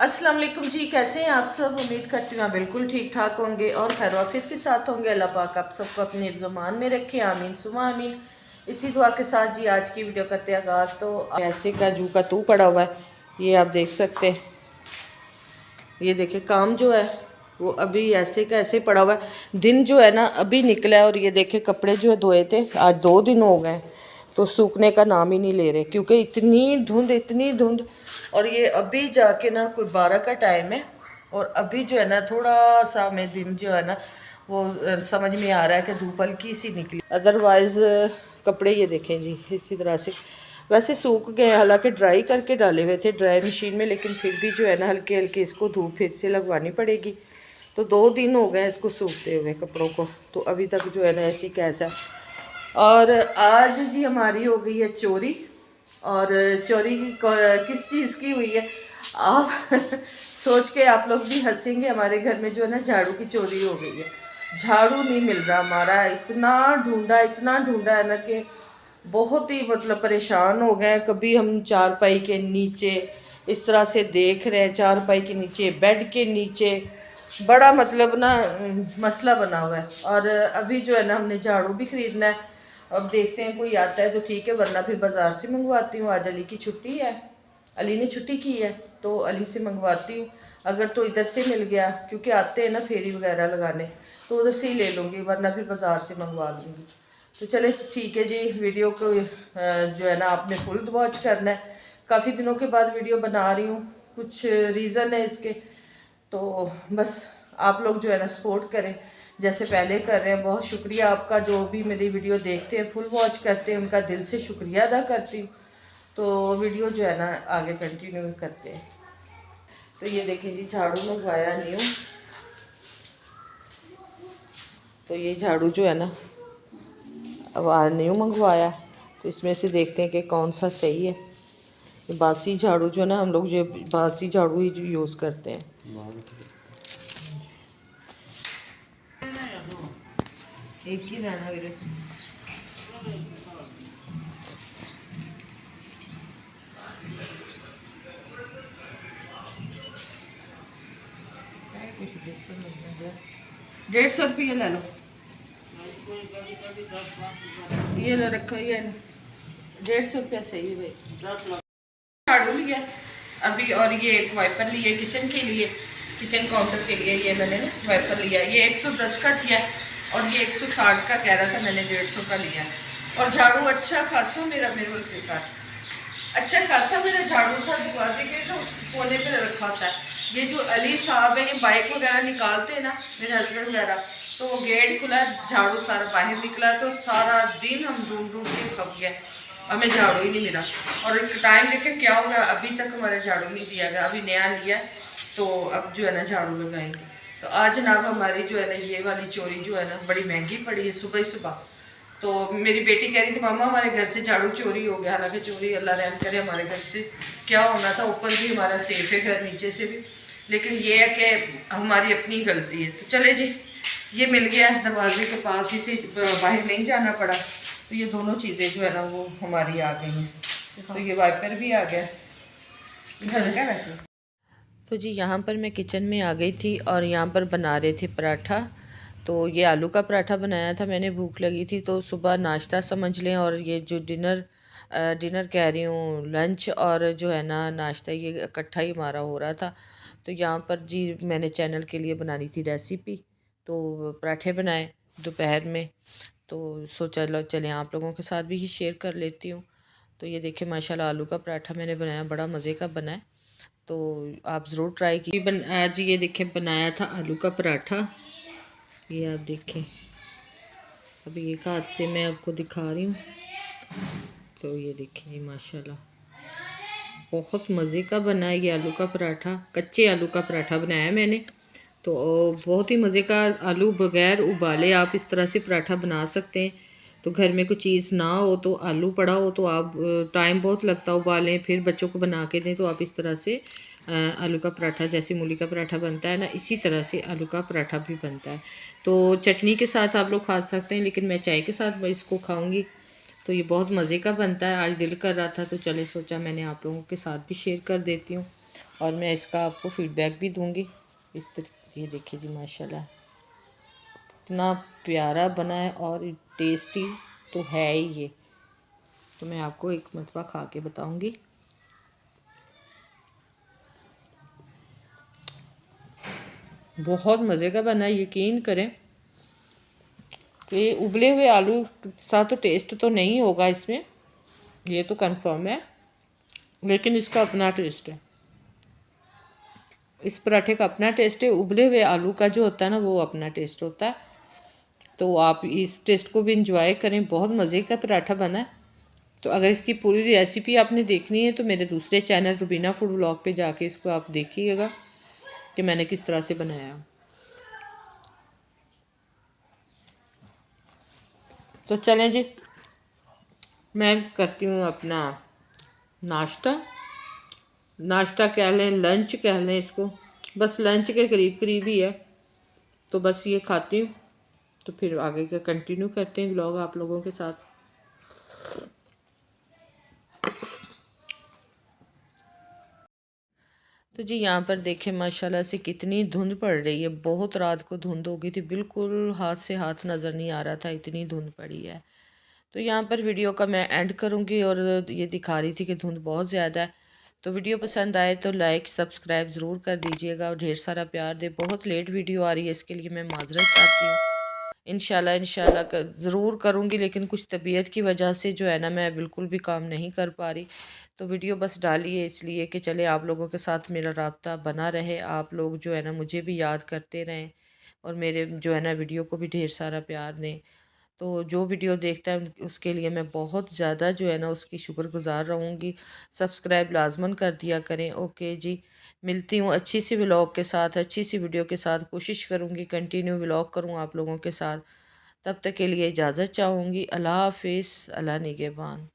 अस्सलाम वालेकुम जी, कैसे हैं आप सब। उम्मीद करती हूँ आप बिल्कुल ठीक ठाक होंगे और खैर वाफियत के साथ होंगे। अल्लाह पाक आप सबको अपने हिफ्ज़-ओ-मान में रखे, आमीन सुमा आमीन। इसी दुआ के साथ जी आज की वीडियो करते हैं आगाज़। तो ऐसे का जू का तू पड़ा हुआ है, ये आप देख सकते हैं। ये देखे काम जो है वो अभी ऐसे का ऐसे पड़ा हुआ है। दिन जो है ना अभी निकला है और ये देखे कपड़े जो है धोए थे आज 2 दिन हो गए तो सूखने का नाम ही नहीं ले रहे, क्योंकि इतनी धुंध। और ये अभी जाके ना कोई 12 का टाइम है और अभी जो है ना थोड़ा सा हमें दिन जो है ना वो समझ में आ रहा है कि धूप हल्की सी निकली। अदरवाइज़ कपड़े ये देखें जी इसी तरह से वैसे सूख गए, हालांकि ड्राई करके डाले हुए थे ड्राई मशीन में, लेकिन फिर भी जो है ना हल्के हल्के इसको धूप फिर से लगवानी पड़ेगी। तो 2 दिन हो गए इसको सूखते हुए कपड़ों को, तो अभी तक जो है ना ऐसी कैसा। और आज जी हमारी हो गई है चोरी। और चोरी किस चीज़ की हुई है आप सोच के आप लोग भी हंसेंगे। हमारे घर में जो है ना झाड़ू की चोरी हो गई है। झाड़ू नहीं मिल रहा हमारा, इतना ढूंढा है ना कि बहुत ही मतलब परेशान हो गए। कभी हम चारपाई के नीचे इस तरह से देख रहे हैं, चारपाई के नीचे, बेड के नीचे, बड़ा मतलब ना मसला बना हुआ है। और अभी जो है ना हमने झाड़ू भी खरीदना है। अब देखते हैं कोई आता है तो ठीक है, वरना फिर बाज़ार से मंगवाती हूँ। आज अली की छुट्टी है, अली ने छुट्टी की है तो अली से मंगवाती हूँ। अगर तो इधर से मिल गया, क्योंकि आते हैं ना फेरी वगैरह लगाने, तो उधर से ही ले लूँगी, वरना फिर बाज़ार से मंगवा लूँगी। तो चले ठीक है जी, वीडियो को जो है ना आपने फुल वॉच करना है। काफ़ी दिनों के बाद वीडियो बना रही हूँ, कुछ रीज़न है इसके। तो बस आप लोग जो है ना सपोर्ट करें जैसे पहले कर रहे हैं। बहुत शुक्रिया आपका, जो भी मेरी वीडियो देखते हैं फुल वॉच करते हैं, उनका दिल से शुक्रिया अदा करती हूँ। तो वीडियो जो है ना आगे कंटिन्यू करते हैं। तो ये देखिए जी झाड़ू मंगवाया न्यू। तो ये झाड़ू जो है ना अब न्यू मंगवाया, तो इसमें से देखते हैं कि कौन सा सही है। ये बासी झाड़ू जो है ना, हम लोग ये बासी झाड़ू ही यूज़ करते हैं। एक ही रहना मेरे ₹150 ले लो, ये लो रखो, ये ₹150 सही है भाई। झाड़ू लिया अभी, और ये एक वाइपर लिए किचन के लिए, किचन काउंटर के लिए ये मैंने ना वाइपर लिया। ये 110 का दिया और ये 160 का कह रहा था, मैंने 150 का लिया। और झाड़ू अच्छा खासा मेरा मेरे पास अच्छा खासा मेरा झाड़ू था, दरवाजे के ना उस कोने पे रखा होता है। ये जो अली साहब है ये बाइक वगैरह निकालते हैं ना मेरे हस्बैंड वगैरह, तो वो गेट खुला, झाड़ू सारा बाहर निकला, तो सारा दिन हम ढूंढ ढूंढ के खप गया, हमें झाड़ू ही नहीं मिला। और टाइम देखे क्या हो गया, अभी तक हमारे झाड़ू नहीं दिया गया। अभी नया लिया तो अब जो है ना झाड़ू लगाएंगे। तो आज जनाब हमारी जो है ना ये वाली चोरी जो है ना बड़ी महंगी पड़ी है सुबह ही सुबह। तो मेरी बेटी कह रही थी मामा हमारे घर से झाड़ू चोरी हो गया। हालांकि चोरी अल्लाह रहम करे, हमारे घर से क्या होना था, ऊपर भी हमारा सेफ है घर, नीचे से भी, लेकिन ये है कि हमारी अपनी गलती है। तो चले जी, ये मिल गया दरवाजे के पास ही से, बाहर नहीं जाना पड़ा। तो ये दोनों चीज़ें जो है ना वो हमारी आ गई हैं। तो ये वाइपर भी आ गया है वैसे। तो जी यहाँ पर मैं किचन में आ गई थी और यहाँ पर बना रहे थे पराठा। तो ये आलू का पराठा बनाया था मैंने, भूख लगी थी तो सुबह नाश्ता समझ लें, और ये जो डिनर कह रही हूँ लंच और जो है ना नाश्ता, ये इकट्ठा ही हमारा हो रहा था। तो यहाँ पर जी मैंने चैनल के लिए बनानी थी रेसिपी, तो पराठे बनाए दोपहर में। तो सोचा लो चलें आप लोगों के साथ भी ये शेयर कर लेती हूँ। तो ये देखिए माशाल्लाह आलू का पराठा मैंने बनाया, बड़ा मज़े का बना है, तो आप ज़रूर ट्राई कीजिए। आज ये देखें बनाया था आलू का पराठा, ये आप देखें, अभी एक हाथ से मैं आपको दिखा रही हूँ। तो ये देखें ये माशाल्लाह बहुत मज़े का बना है ये आलू का पराठा। कच्चे आलू का पराठा बनाया है मैंने, तो बहुत ही मज़े का। आलू बग़ैर उबाले आप इस तरह से पराठा बना सकते हैं। तो घर में कोई चीज़ ना हो तो आलू पड़ा हो तो आप, टाइम बहुत लगता है उबालें फिर बच्चों को बना के दें, तो आप इस तरह से आलू का पराठा, जैसे मूली का पराठा बनता है ना, इसी तरह से आलू का पराठा भी बनता है। तो चटनी के साथ आप लोग खा सकते हैं, लेकिन मैं चाय के साथ इसको खाऊंगी। तो ये बहुत मज़े का बनता है। आज दिल कर रहा था तो चले सोचा मैंने आप लोगों के साथ भी शेयर कर देती हूँ। और मैं इसका आपको फीडबैक भी दूंगी। इस तरीके, ये देखिए जी माशाल्लाह इतना प्यारा बना है और टेस्टी तो है ही ये। तो मैं आपको एक मरतबा खा के बताऊंगी। बहुत मज़े का बना है, यकीन करें कि उबले हुए आलू के साथ तो टेस्ट तो नहीं होगा इसमें, ये तो कंफर्म है, लेकिन इसका अपना टेस्ट है। इस पराठे का अपना टेस्ट है, उबले हुए आलू का जो होता है ना वो अपना टेस्ट होता है। तो आप इस टेस्ट को भी इंजॉय करें, बहुत मज़े का पराठा बना है। तो अगर इसकी पूरी रेसिपी आपने देखनी है तो मेरे दूसरे चैनल रुबीना फूड व्लॉग पे जाके इसको आप देखिएगा कि मैंने किस तरह से बनाया। तो चलें जी, मैं करती हूँ अपना नाश्ता कह लें, लंच कह लें इसको, बस लंच के करीब करीब ही है। तो बस ये खाती हूँ, तो फिर आगे का कंटिन्यू करते हैं व्लॉग आप लोगों के साथ। तो जी यहाँ पर देखें माशाल्लाह से कितनी धुंध पड़ रही है। बहुत रात को धुंध हो गई थी, बिल्कुल हाथ से हाथ नज़र नहीं आ रहा था, इतनी धुंध पड़ी है। तो यहाँ पर वीडियो का मैं एंड करूँगी और ये दिखा रही थी कि धुंध बहुत ज़्यादा है। तो वीडियो पसंद आए तो लाइक सब्सक्राइब ज़रूर कर दीजिएगा और ढेर सारा प्यार दे। बहुत लेट वीडियो आ रही है, इसके लिए मैं माजरत चाहती हूँ। इंशाल्लाह ज़रूर करूँगी, लेकिन कुछ तबीयत की वजह से जो है ना मैं बिल्कुल भी काम नहीं कर पा रही। तो वीडियो बस डाली है इसलिए कि चले आप लोगों के साथ मेरा राब्ता बना रहे, आप लोग जो है ना मुझे भी याद करते रहें और मेरे जो है ना वीडियो को भी ढेर सारा प्यार दें। तो जो वीडियो देखता है उसके लिए मैं बहुत ज़्यादा जो है ना उसकी शुक्रगुज़ार रहूँगी। सब्सक्राइब लाजमन कर दिया करें। ओके जी, मिलती हूँ अच्छी सी व्लॉग के साथ, अच्छी सी वीडियो के साथ। कोशिश करूँगी कंटिन्यू व्लॉग करूँ आप लोगों के साथ। तब तक के लिए इजाज़त चाहूँगी। अल्लाह हाफिज़, अल्लाह निगहबान।